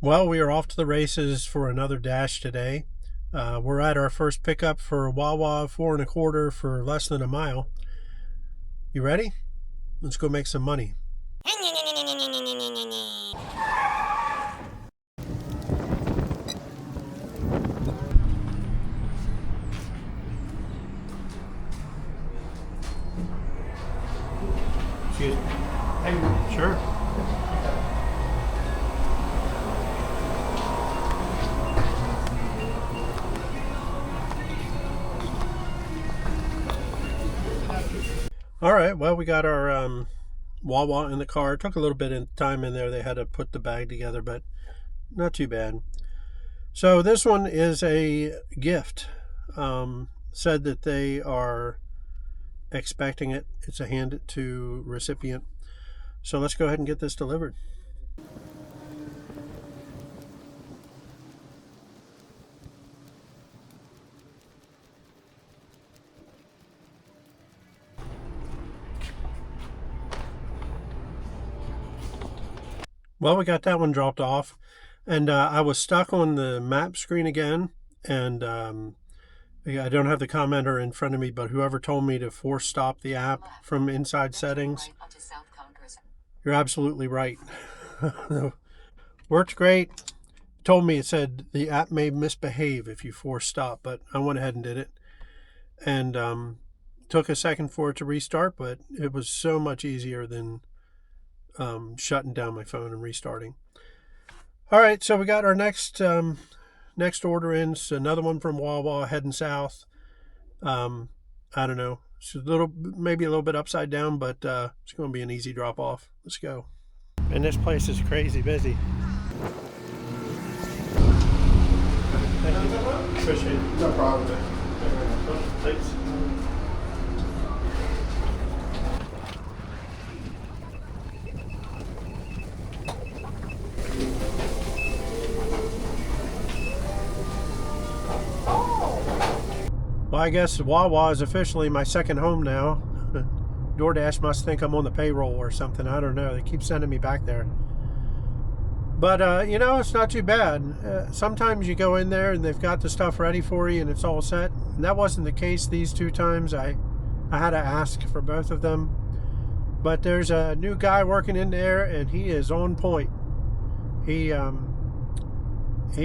Well, we are off to the races for another dash today. We're at our first pickup for Wawa 4.25 for less than a mile. You ready? Let's go make some money. Excuse me. Hey, sure. All right, well, we got our Wawa in the car. It took a little bit of time in there. They had to put the bag together, but not too bad. So this one is a gift. Said that they are expecting it. It's a hand it to recipient. So let's go ahead and get this delivered. Well, we got that one dropped off, and I was stuck on the map screen again, and I don't have the commenter in front of me, but whoever told me to force stop the app from inside settings, you're absolutely right. Worked great. Told me, it said the app may misbehave if you force stop, but I went ahead and did it, and took a second for it to restart, but it was so much easier than shutting down my phone and restarting. All right, so we got our next order in. It's another one from Wawa heading south. I don't know. It's maybe a little bit upside down, but it's going to be an easy drop off. Let's go. And this place is crazy busy. Thank you. Appreciate it. No problem. Thanks. Well, I guess Wawa is officially my second home now. DoorDash must think I'm on the payroll or something. I don't know. They keep sending me back there. But, it's not too bad. Sometimes you go in there and they've got the stuff ready for you and it's all set. And that wasn't the case these two times. I had to ask for both of them. But there's a new guy working in there and he is on point. He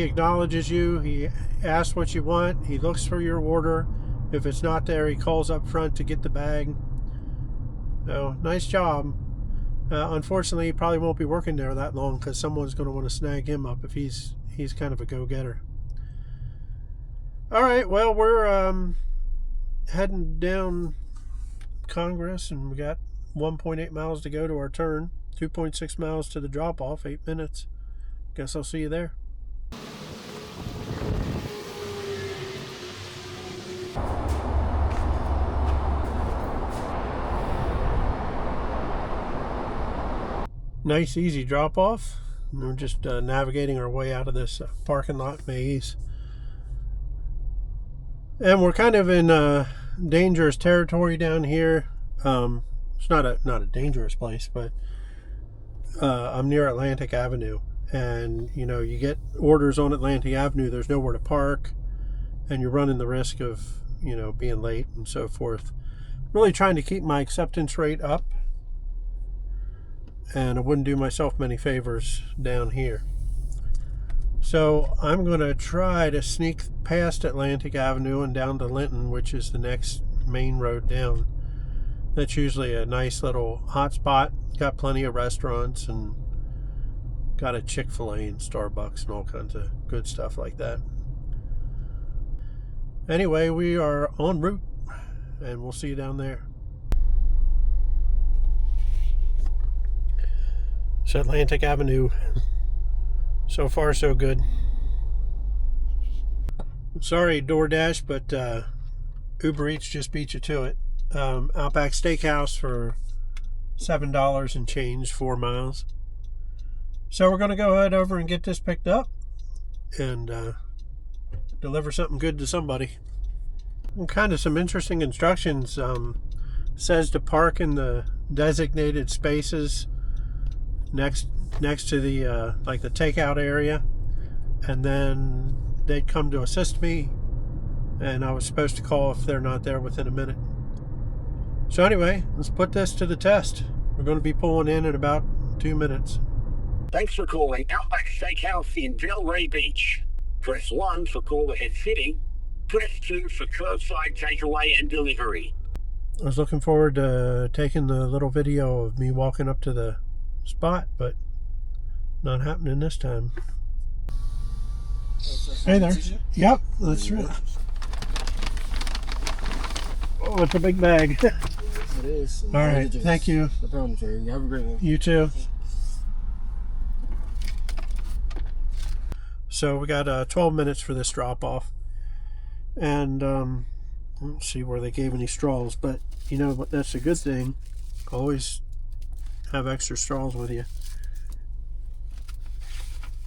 acknowledges you. He asks what you want. He looks for your order. If it's not there, he calls up front to get the bag. So, nice job. Unfortunately, he probably won't be working there that long because someone's going to want to snag him up if he's kind of a go-getter. All right, well, we're heading down Congress, and we got 1.8 miles to go to our turn. 2.6 miles to the drop-off, 8 minutes. Guess I'll see you there. Nice easy drop off. We're just navigating our way out of this parking lot maze, and we're kind of in dangerous territory down here. It's not a dangerous place, but I'm near Atlantic Avenue, and you get orders on Atlantic Avenue, there's nowhere to park, and you're running the risk of being late and so forth. Really trying to keep my acceptance rate up, and I wouldn't do myself many favors down here. So I'm going to try to sneak past Atlantic Avenue and down to Linton, which is the next main road down. That's usually a nice little hot spot. Got plenty of restaurants and got a Chick-fil-A and Starbucks and all kinds of good stuff like that. Anyway, we are en route, and we'll see you down there. It's Atlantic Avenue. So far, so good. Sorry, DoorDash, but Uber Eats just beat you to it. Outback Steakhouse for $7 and change, 4 miles. So we're going to go ahead over and get this picked up and deliver something good to somebody. And kind of some interesting instructions. Says to park in the designated spaces next next to the like the takeout area, and then they'd come to assist me, and I was supposed to call if they're not there within a minute. So anyway, let's put this to the test. We're going to be pulling in about 2 minutes. Thanks for calling Outback Steakhouse in Delray Beach. Press 1 for call ahead fitting. Press 2 for curbside takeaway and delivery. I was looking forward to taking the little video of me walking up to the spot, but not happening this time. Hey there. Yep, that's right. Oh, it's a big bag. It is. All right, thank you. No problem, Terry. You have a great one. You too. So we got 12 minutes for this drop off, and let's see where they gave any straws, but you know what, that's a good thing. Always have extra straws with you.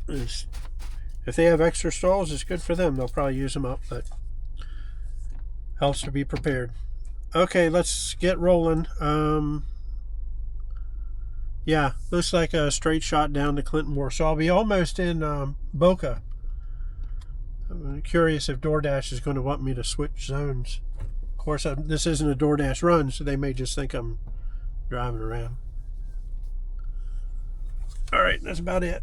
If they have extra straws, it's good for them. They'll probably use them up, but helps to be prepared. Okay, let's get rolling. Yeah, looks like a straight shot down to Clinton Moore. So I'll be almost in Boca. I'm curious if DoorDash is going to want me to switch zones. Of course, this isn't a DoorDash run, so they may just think I'm driving around. All right, that's about it.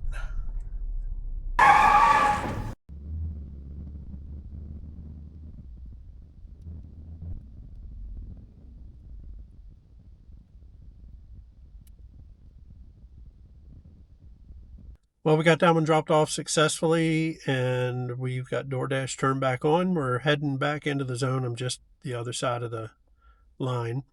Well, we got that one dropped off successfully, and we've got DoorDash turned back on. We're heading back into the zone. I'm just the other side of the line.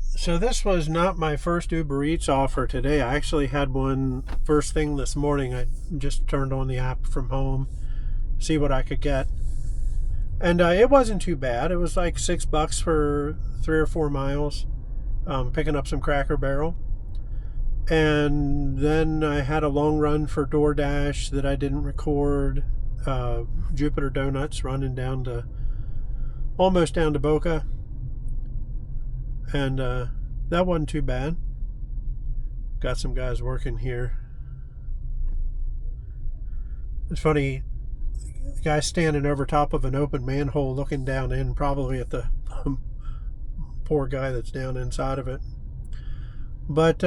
So this was not my first Uber Eats offer today. I actually had one first thing this morning. I just turned on the app from home, see what I could get. And it wasn't too bad. It was like $6 for 3 or 4 miles, picking up some Cracker Barrel. And then I had a long run for DoorDash that I didn't record. Jupiter Donuts running down to almost down to Boca. And that wasn't too bad. Got some guys working here. It's funny, the guy standing over top of an open manhole looking down in, probably at the poor guy that's down inside of it. But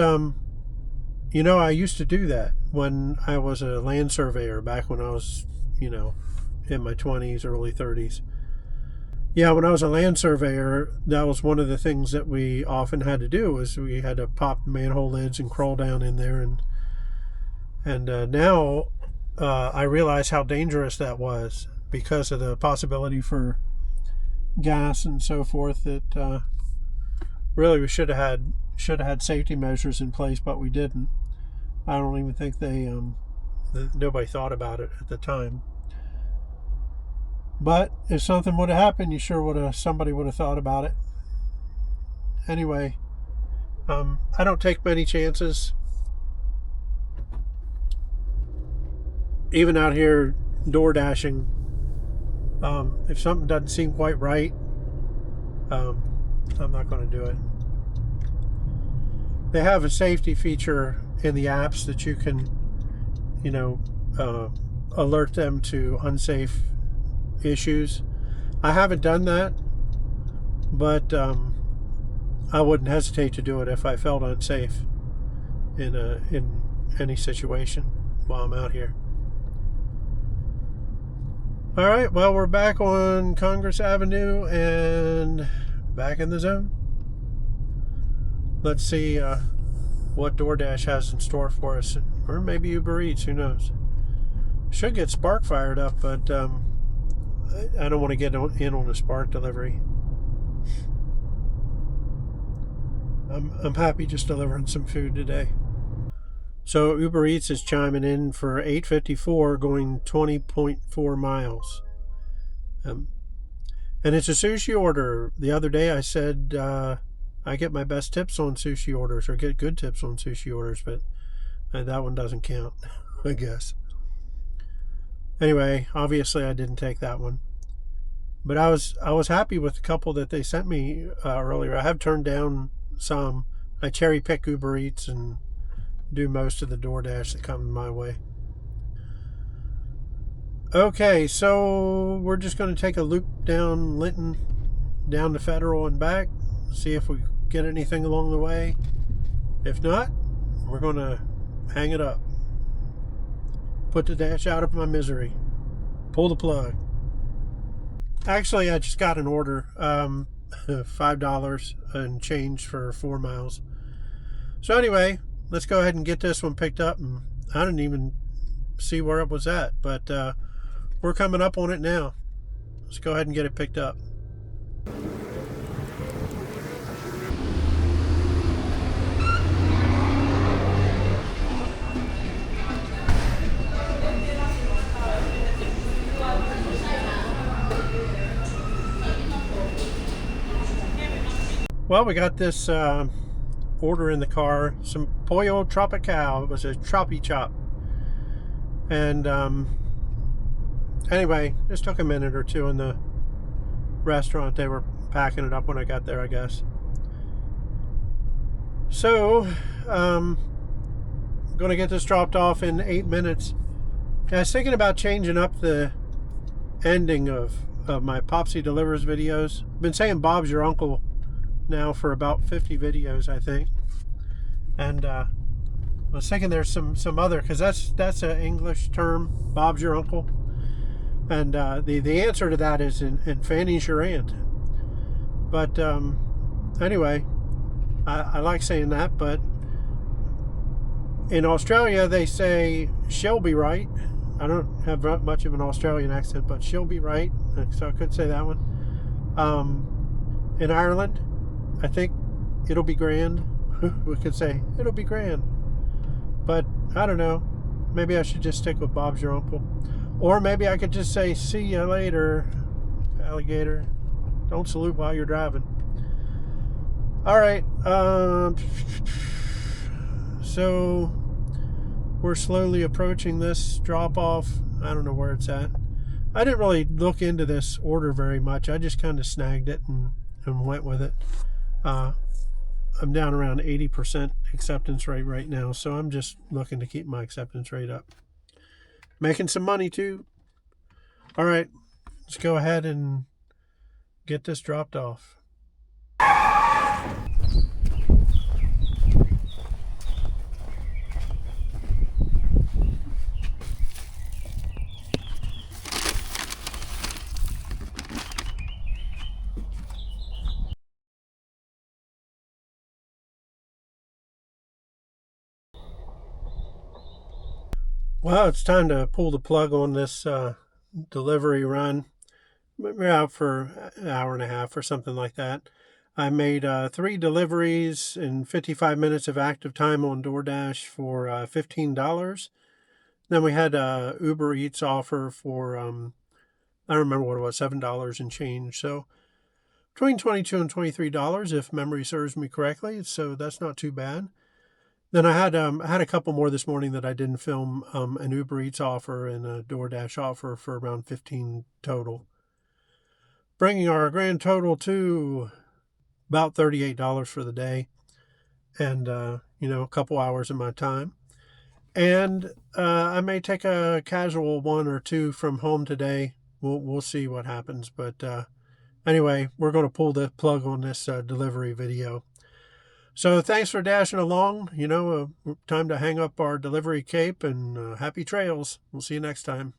you know, I used to do that when I was a land surveyor back when I was, you know, in my 20s, early 30s. Yeah, when I was a land surveyor, that was one of the things that we often had to do, was we had to pop manhole lids and crawl down in there. And now I realize how dangerous that was because of the possibility for gas and so forth. That really we should have had safety measures in place, but we didn't. I don't even think nobody thought about it at the time. But if something would have happened, somebody would have thought about it. Anyway, I don't take many chances. Even out here door dashing, if something doesn't seem quite right, I'm not going to do it. They have a safety feature in the apps that you can, you know, alert them to unsafe issues. I haven't done that, but I wouldn't hesitate to do it if I felt unsafe in any situation while I'm out here. All right, well, we're back on Congress Avenue and back in the zone. Let's see what DoorDash has in store for us, or maybe Uber Eats, who knows. Should get Spark fired up, but I don't want to get in on a Spark delivery. I'm happy just delivering some food today. So Uber Eats is chiming in for $8.54, going 20.4 miles. And it's a sushi order. The other day I said I get my best tips on sushi orders, or get good tips on sushi orders, but that one doesn't count, I guess. Anyway, obviously I didn't take that one. But I was happy with the couple that they sent me earlier. I have turned down some. I cherry pick Uber Eats and do most of the DoorDash that come my way. Okay, so we're just going to take a loop down Linton, down to Federal and back, see if we get anything along the way. If not, we're going to hang it up. Put the dash out of my misery. Pull the plug. Actually, I just got an order, $5 and change for 4 miles. So anyway, let's go ahead and get this one picked up. And I didn't even see where it was at, but we're coming up on it now. Let's go ahead and get it picked up. Well, we got this order in the car, some Pollo Tropical. It was a Troppy Chop. And anyway, just took a minute or two in the restaurant. They were packing it up when I got there, I guess. So, I'm going to get this dropped off in 8 minutes. I was thinking about changing up the ending of my Popsy Delivers videos. I've been saying Bob's your uncle now for about 50 videos, I think. And I was thinking there's some other, because that's an English term, Bob's your uncle. And the answer to that is and Fanny's your aunt. But anyway, I like saying that, but in Australia they say she'll be right. I don't have much of an Australian accent, but she'll be right, so I could say that one. In Ireland, I think it'll be grand. We could say it'll be grand, but I don't know, maybe I should just stick with Bob's your uncle. Or maybe I could just say, see you later, alligator. Don't salute while you're driving. All right. So we're slowly approaching this drop off. I don't know where it's at. I didn't really look into this order very much. I just kind of snagged it and went with it. I'm down around 80% acceptance rate right now, so I'm just looking to keep my acceptance rate up. Making some money too. All right, let's go ahead and get this dropped off. Well, it's time to pull the plug on this delivery run. We're out for an hour and a half or something like that. I made 3 deliveries in 55 minutes of active time on DoorDash for $15. Then we had a Uber Eats offer for, I don't remember what it was, $7 and change. So between $22 and $23, if memory serves me correctly. So that's not too bad. Then I had a couple more this morning that I didn't film, an Uber Eats offer and a DoorDash offer for around $15 total. Bringing our grand total to about $38 for the day, and a couple hours of my time. And I may take a casual 1 or 2 from home today. We'll see what happens. But anyway, we're going to pull the plug on this delivery video. So thanks for dashing along. Time to hang up our delivery cape, and happy trails. We'll see you next time.